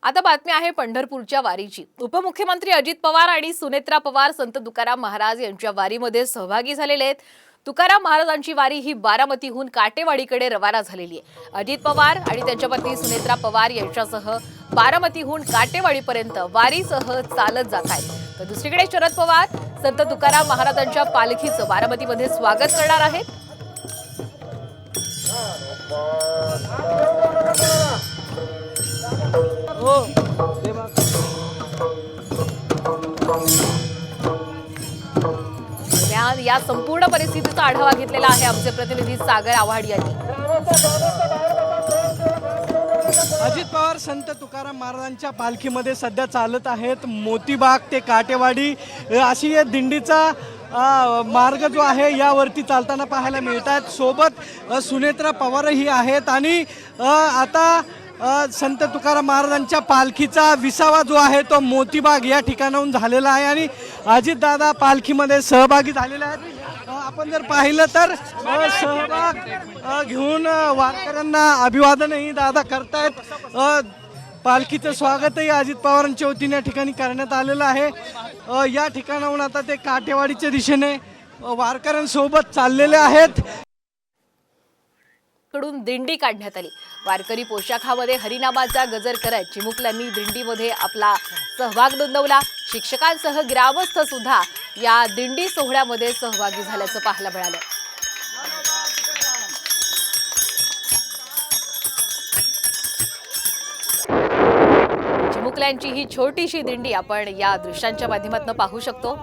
आता बातमी आहे पंढरपूरच्या वारीची। उपमुख्यमंत्री अजित पवार आणि सुनेत्रा पवार संत तुकाराम महाराज यांच्या वारीमध्ये सहभागी झालेले आहेत। तुकाराम महाराजांची वारी ही बारामतीहून काटेवाडीकडे रवाना झालेली आहे। अजित पवार आणि त्यांच्या पत्नी सुनेत्रा पवार यांच्यासह बारामतीहून काटेवाडीपर्यंत वारीसह चालत जात आहेत। तर दुसरीकडे शरद पवार संत तुकाराम महाराजांच्या पालखीचं बारामतीमध्ये स्वागत करणार आहेत। या संपूर्ण परिस्थितीचा आढावा घेतलेला आहे आमचे प्रतिनिधी सागर आव्हाड यांनी। अजित पवार संत तुकाराम महाराजांच्या पालखीमध्ये सध्या चालत आहेत। मोतीबाग ते काटेवाडी अशी या दिंडीचा मार्ग जो आहे यावरती चालताना पाहायला मिळतात। सोबत सुनेत्रा पवारही आहेत आणि आता संत तुकाराम महाराजांच्या पालखीचा विसावा जो आहे तो मोतीबाग या ठिकाणाहून झालेला आहे आणि अजितदादा पालखीमध्ये सहभागी झालेले आहेत। आपण जर पाहिलं तर सहभाग घेऊन वारकऱ्यांना अभिवादनही दादा करतायत। पालखीचं स्वागतही अजित पवारांच्या वतीने या ठिकाणी करण्यात आलेलं आहे। या ठिकाणाहून आता ते काटेवाडीच्या दिशेने वारकऱ्यांसोबत चाललेले आहेत। कडून दिंडी काढण्यात आली। वारकरी पोशाखामध्ये हरिनामाचा गजर करत चिमुकल्यांनी दिंडीमध्ये आपला सहभाग नोंदवला। शिक्षकांसह ग्रामस्थ सुद्धा या दिंडी सोहळ्यामध्ये सहभागी झाल्याचं पाहायला मिळालं। चिमुकल्यांची ही छोटीशी दिंडी आपण या दृश्यांच्या माध्यमातून पाहू शकतो।